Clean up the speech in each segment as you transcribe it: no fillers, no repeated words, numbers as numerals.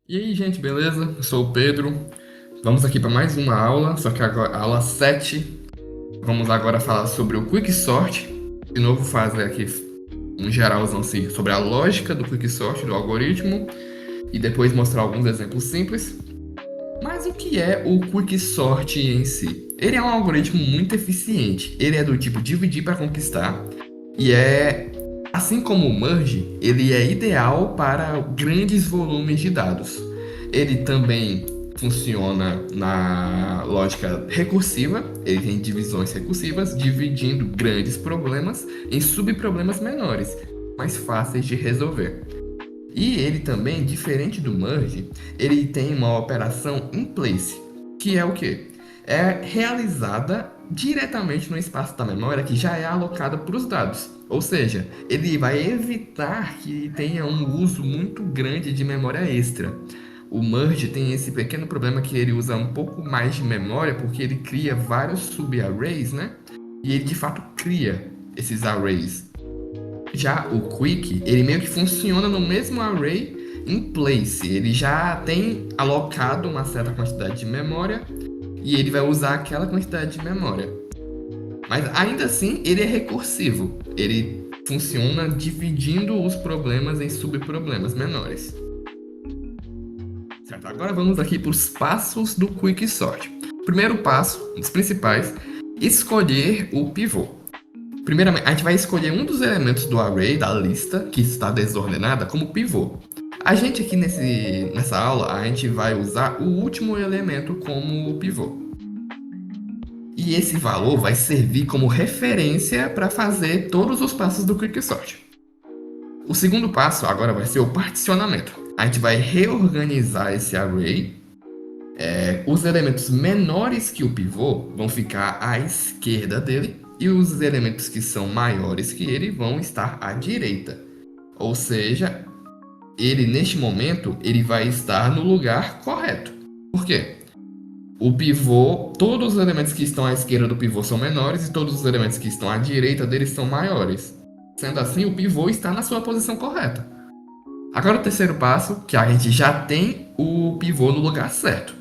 E aí, gente, beleza? Eu sou o Pedro. Vamos aqui para mais uma aula, só que agora aula 7. Vamos agora falar sobre o Quicksort. De novo, fazer aqui um geralzão assim, sobre a lógica do Quicksort, do algoritmo, e depois mostrar alguns exemplos simples. Mas o que é o Quicksort em si? Ele é um algoritmo muito eficiente. Ele é do tipo dividir para conquistar e assim como o merge, ele é ideal para grandes volumes de dados. Ele também funciona na lógica recursiva, ele tem divisões recursivas, dividindo grandes problemas em subproblemas menores, mais fáceis de resolver. E ele também, diferente do merge, ele tem uma operação in place, que é o quê? É realizada diretamente no espaço da memória que já é alocado para os dados. Ou seja, ele vai evitar que tenha um uso muito grande de memória extra. O merge tem esse pequeno problema que ele usa um pouco mais de memória porque ele cria vários subarrays, né? E ele de fato cria esses arrays. Já o Quick, ele meio que funciona no mesmo array in place. Ele já tem alocado uma certa quantidade de memória e ele vai usar aquela quantidade de memória. Mas ainda assim, ele é recursivo. Ele funciona dividindo os problemas em subproblemas menores. Certo, agora vamos aqui para os passos do Quicksort. Primeiro passo, um dos principais, escolher o pivô. Primeiramente, a gente vai escolher um dos elementos do array, da lista, que está desordenada, como pivô. A gente aqui nessa aula, a gente vai usar o último elemento como pivô. E esse valor vai servir como referência para fazer todos os passos do Quicksort. O segundo passo agora vai ser o particionamento. A gente vai reorganizar esse array. Os elementos menores que o pivô vão ficar à esquerda dele e os elementos que são maiores que ele vão estar à direita. Ou seja, ele neste momento ele vai estar no lugar correto. Por quê? O pivô, todos os elementos que estão à esquerda do pivô são menores e todos os elementos que estão à direita dele são maiores. Sendo assim, o pivô está na sua posição correta. Agora o terceiro passo, que a gente já tem o pivô no lugar certo.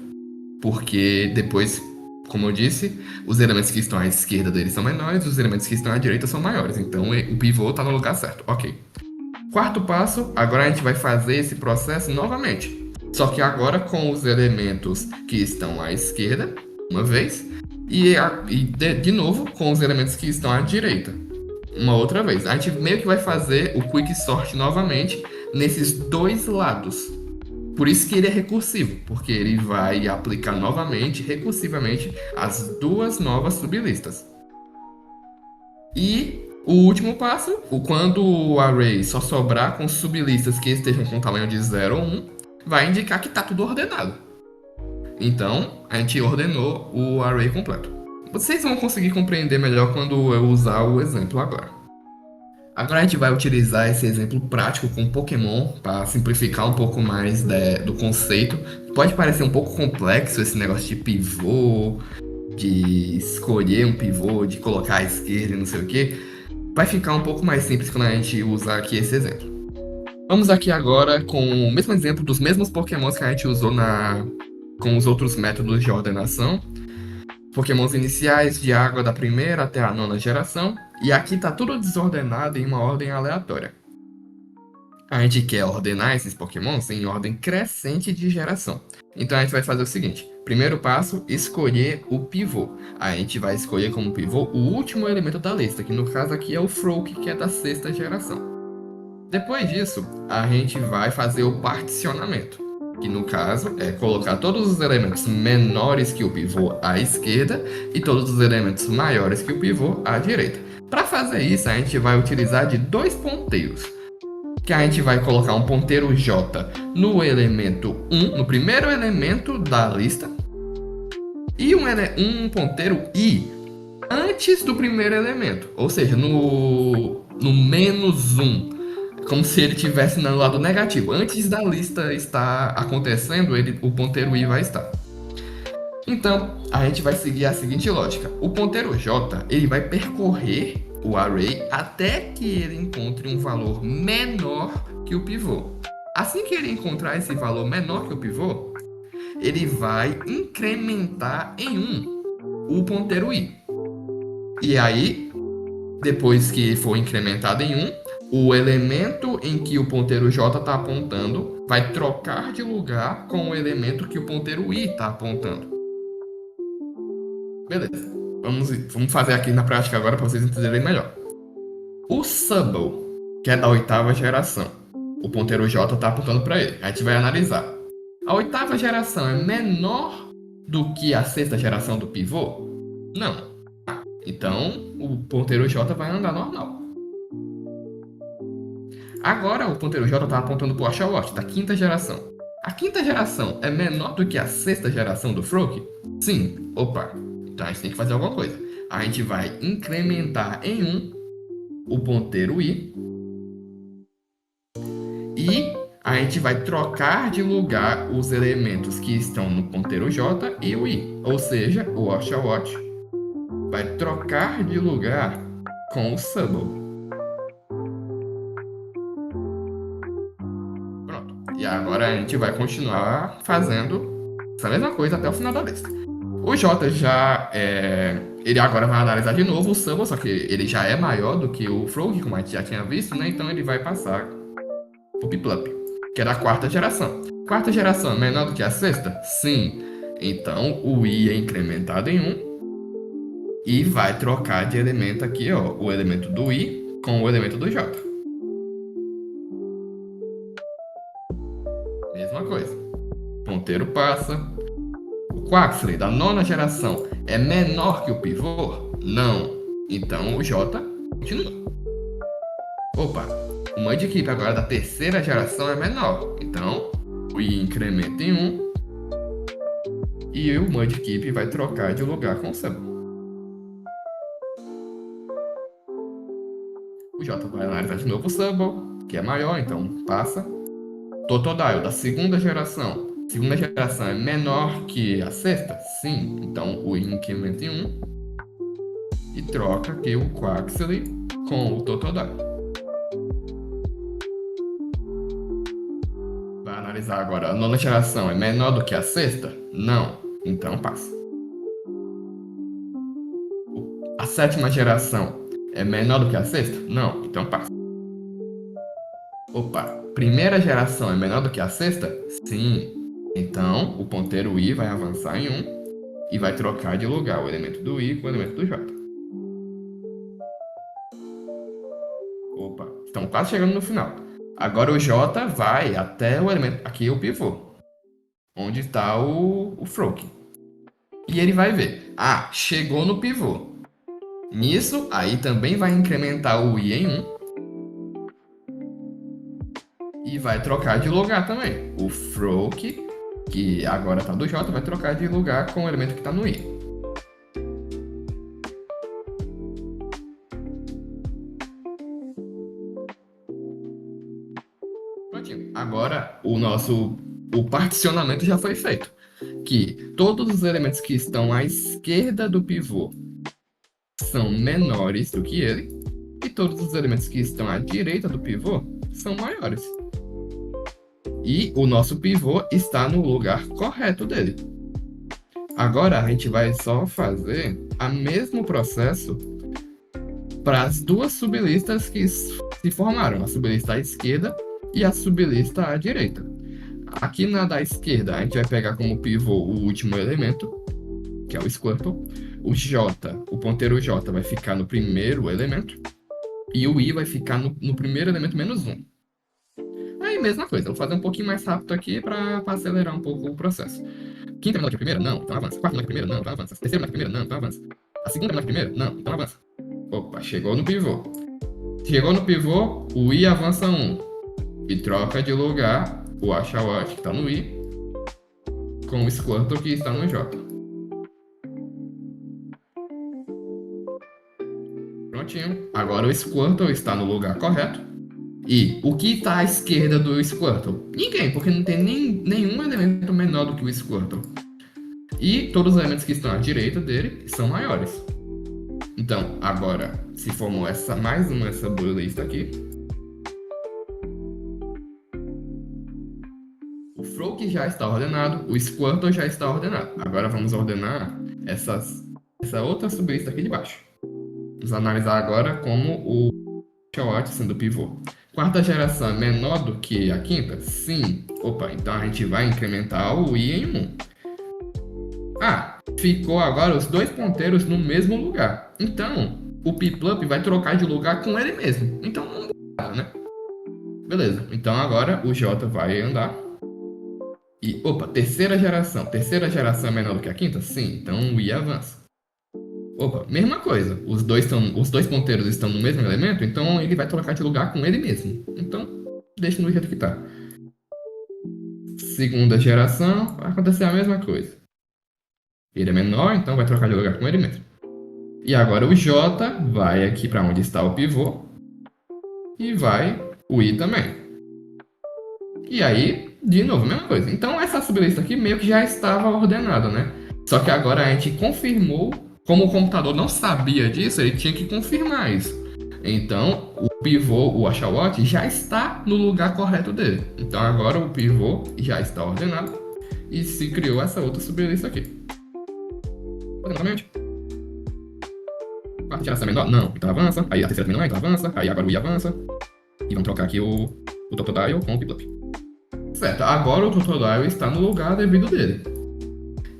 Porque depois, como eu disse, os elementos que estão à esquerda dele são menores, os elementos que estão à direita são maiores. Então o pivô está no lugar certo. Ok. Quarto passo, agora a gente vai fazer esse processo novamente. Só que agora com os elementos que estão à esquerda, uma vez, e de novo com os elementos que estão à direita, uma outra vez. A gente meio que vai fazer o Quicksort novamente nesses dois lados. Por isso que ele é recursivo, porque ele vai aplicar novamente, recursivamente, as duas novas sublistas. E o último passo, quando o array só sobrar com sublistas que estejam com tamanho de 0 ou 1, vai indicar que está tudo ordenado. Então, a gente ordenou o array completo. Vocês vão conseguir compreender melhor quando eu usar o exemplo agora. Agora a gente vai utilizar esse exemplo prático com Pokémon para simplificar um pouco mais do conceito. Pode parecer um pouco complexo esse negócio de pivô, de escolher um pivô, de colocar à esquerda e não sei o que. Vai ficar um pouco mais simples quando a gente usar aqui esse exemplo. Vamos aqui agora com o mesmo exemplo dos mesmos Pokémons que a gente usou com os outros métodos de ordenação. Pokémons iniciais de água da primeira até a nona geração. E aqui está tudo desordenado em uma ordem aleatória. A gente quer ordenar esses Pokémons em ordem crescente de geração. Então a gente vai fazer o seguinte. Primeiro passo, escolher o pivô. A gente vai escolher como pivô o último elemento da lista, que no caso aqui é o Froak, que é da sexta geração. Depois disso, a gente vai fazer o particionamento, que no caso é colocar todos os elementos menores que o pivô à esquerda e todos os elementos maiores que o pivô à direita. Para fazer isso, a gente vai utilizar de dois ponteiros, que a gente vai colocar um ponteiro J no elemento 1, no primeiro elemento da lista, e um ponteiro I antes do primeiro elemento, ou seja, no menos 1. Como se ele estivesse no lado negativo. Antes da lista estar acontecendo, o ponteiro I vai estar. Então, a gente vai seguir a seguinte lógica. O ponteiro J, ele vai percorrer o array até que ele encontre um valor menor que o pivô. Assim que ele encontrar esse valor menor que o pivô, ele vai incrementar em 1 o ponteiro i. E aí, depois que for incrementado em 1, o elemento em que o ponteiro j está apontando vai trocar de lugar com o elemento que o ponteiro i está apontando. Beleza. Vamos fazer aqui na prática agora para vocês entenderem melhor. O Subble, que é da 8ª geração, o ponteiro j está apontando para ele. A gente vai analisar. A 8ª geração é menor do que a 6ª geração do pivô? Não. Então, o ponteiro j vai andar normal. Agora, o ponteiro j está apontando para o Oshawott, da 5ª geração. A 5ª geração é menor do que a 6ª geração do Frog? Sim. Opa. Então, a gente tem que fazer alguma coisa. A gente vai incrementar em 1 o ponteiro i. E a gente vai trocar de lugar os elementos que estão no ponteiro j e o i. Ou seja, o Oshawott vai trocar de lugar com o Subble. Pronto. E agora a gente vai continuar fazendo essa mesma coisa até o final da lista. O J já ele agora vai analisar de novo o Subble, só que ele já é maior do que o Frog, como a gente já tinha visto, né? Então ele vai passar o Piplup, que é da 4ª geração. 4ª geração é menor do que a 6ª? Sim. Então o i é incrementado em 1 e vai trocar de elemento aqui, ó, o elemento do i com o elemento do j. Mesma coisa. Ponteiro passa. O Quaxley, da 9ª geração, é menor que o pivô? Não. Então o j continua. Opa, o Mudkip agora da 3ª geração é menor. Então o i incrementa em 1 e o Mudkip vai trocar de lugar com o Subble. O j vai analisar de novo o Subble, que é maior, então passa. Totodile, da 2ª geração. 2ª geração é menor que a 6ª? Sim. Então o i incrementa em 1 e troca aqui o Quaxley com o Totodile. Vai analisar agora. A 9ª geração é menor do que a 6ª? Não. Então passa. A 7ª geração é menor do que a 6ª? Não. Então passa. Opa, 1ª geração é menor do que a 6ª? Sim. Então, o ponteiro i vai avançar em 1 e vai trocar de lugar o elemento do i com o elemento do j. Opa, estamos quase chegando no final. Agora o j vai até o elemento, aqui o pivô, onde está o Frog. E ele vai ver, chegou no pivô. Nisso, aí também vai incrementar o i em 1 e vai trocar de lugar também. O Frog, que agora está do j, vai trocar de lugar com o elemento que está no i. Prontinho. Agora o particionamento já foi feito. Que todos os elementos que estão à esquerda do pivô são menores do que ele. E todos os elementos que estão à direita do pivô são maiores. E o nosso pivô está no lugar correto dele. Agora a gente vai só fazer o mesmo processo para as duas sublistas que se formaram, a sublista à esquerda e a sublista à direita. Aqui na da esquerda a gente vai pegar como pivô o último elemento, que é o Squirtle. O J, o ponteiro J vai ficar no primeiro elemento e o I vai ficar no primeiro elemento menos 1. Aí, mesma coisa, vou fazer um pouquinho mais rápido aqui para acelerar um pouco o processo. Quinta menor que a primeira? Não, então avança. Quarta menor que a primeira? Não, então avança. Terceira menor que a primeira? Não, então avança. A segunda menor que a primeira? Não, então avança. Opa, chegou no pivô. Chegou no pivô, o I avança 1 e troca de lugar o Oshawott que está no I com o Squirtle que está no J. Prontinho. Agora o Squirtle está no lugar correto. E o que está à esquerda do Squirtle? Ninguém, porque não tem nenhum elemento menor do que o Squirtle. E todos os elementos que estão à direita dele são maiores. Então, agora, se formou mais uma sublista aqui. já está ordenado, o Squirtle já está ordenado. Agora vamos ordenar essa outra sublista aqui de baixo. Vamos analisar agora como o Oshawott sendo pivô. Quarta geração é menor do que a quinta? Sim. Opa, então a gente vai incrementar o I em 1. Ah, ficou agora os dois ponteiros no mesmo lugar. Então, o Piplup vai trocar de lugar com ele mesmo. Então, não muda, né? Beleza, então agora o J vai andar. E, opa, terceira geração. Terceira geração é menor do que a quinta? Sim, então o I avança. Opa, mesma coisa. Os dois ponteiros estão no mesmo elemento, então ele vai trocar de lugar com ele mesmo. Então, deixa no jeito que tá. Segunda geração, vai acontecer a mesma coisa. Ele é menor, então vai trocar de lugar com ele mesmo. E agora o J vai aqui para onde está o pivô. E vai o I também. E aí, de novo, a mesma coisa. Então essa sublista aqui meio que já estava ordenada, né? Só que agora a gente confirmou, como o computador não sabia disso, ele tinha que confirmar isso. Então o pivô, o Oshawott, já está no lugar correto dele. Então agora o pivô já está ordenado e se criou essa outra sublista aqui. Ordenadamente. Quarta geração menor? Não, então avança. Aí a terceira menor, então avança. Aí agora o I avança. E vamos trocar aqui o Totodile com o Piplup. Certo, agora o Totodile está no lugar devido dele.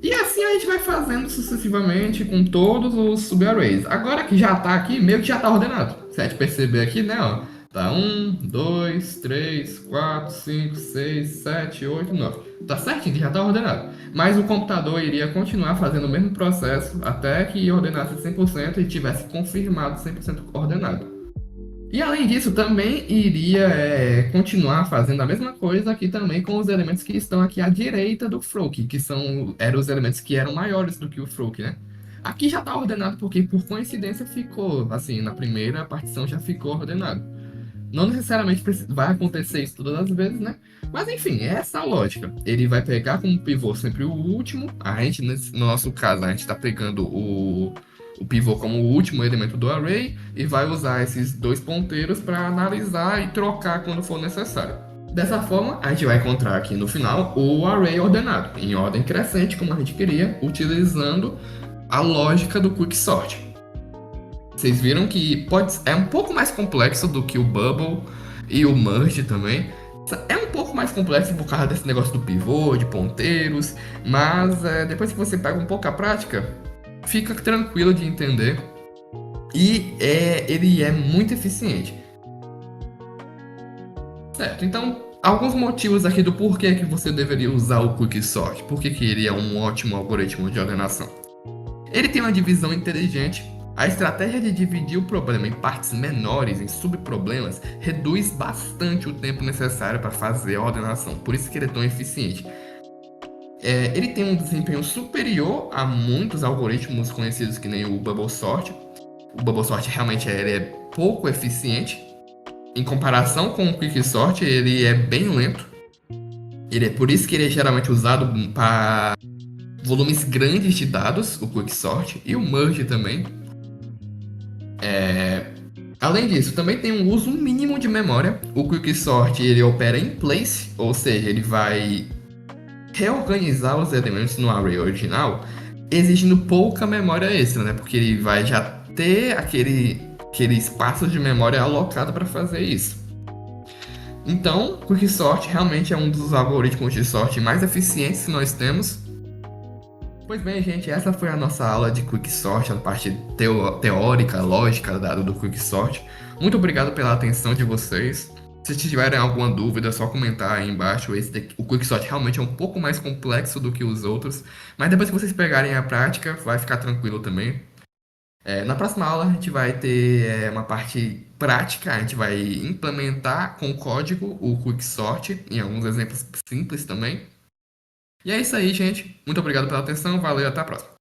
E assim a gente vai fazendo sucessivamente com todos os subarrays. Agora que já está aqui, meio que já está ordenado. Se a gente perceber aqui, né, ó. Tá 1, 2, 3, 4, 5, 6, 7, 8, 9. Tá certinho, já tá ordenado. Mas o computador iria continuar fazendo o mesmo processo até que ordenasse 100% e tivesse confirmado 100% ordenado. E além disso, também iria continuar fazendo a mesma coisa aqui também com os elementos que estão aqui à direita do Froak, que eram os elementos que eram maiores do que o Froak, né? Aqui já está ordenado porque, por coincidência, ficou, assim, na primeira partição já ficou ordenado. Não necessariamente vai acontecer isso todas as vezes, né? Mas enfim, é essa a lógica. Ele vai pegar como pivô sempre o último. A gente, no nosso caso, a gente está pegando o pivô como o último elemento do array e vai usar esses dois ponteiros para analisar e trocar quando for necessário. Dessa forma, a gente vai encontrar aqui no final o array ordenado, em ordem crescente, como a gente queria, utilizando a lógica do quicksort. Vocês viram que é um pouco mais complexo do que o Bubble e o Merge também. É um pouco mais complexo por causa desse negócio do pivô, de ponteiros, mas depois que você pega um pouco a prática, fica tranquilo de entender e ele é muito eficiente. Certo, então alguns motivos aqui do porquê que você deveria usar o Quicksort, por que ele é um ótimo algoritmo de ordenação. Ele tem uma divisão inteligente. A estratégia de dividir o problema em partes menores, em subproblemas, reduz bastante o tempo necessário para fazer a ordenação, por isso que ele é tão eficiente. Ele tem um desempenho superior a muitos algoritmos conhecidos que nem o Bubble Sort. O Bubble Sort realmente ele é pouco eficiente. Em comparação com o Quicksort, ele é bem lento. Por isso que ele é geralmente usado para volumes grandes de dados, o Quicksort, e o Merge também. Além disso, também tem um uso mínimo de memória. O Quicksort ele opera em place, ou seja, ele vai reorganizar os elementos no array original, exigindo pouca memória extra, né? Porque ele vai já ter aquele espaço de memória alocado para fazer isso. Então, Quicksort realmente é um dos algoritmos de sorte mais eficientes que nós temos. Pois bem, gente, essa foi a nossa aula de Quicksort, a parte teórica, lógica do Quicksort. Muito obrigado pela atenção de vocês. Se tiverem alguma dúvida, é só comentar aí embaixo. O Quicksort realmente é um pouco mais complexo do que os outros, mas depois que vocês pegarem a prática, vai ficar tranquilo também. Na próxima aula a gente vai ter uma parte prática, a gente vai implementar com código o Quicksort em alguns exemplos simples também. E é isso aí, gente. Muito obrigado pela atenção, valeu, até a próxima.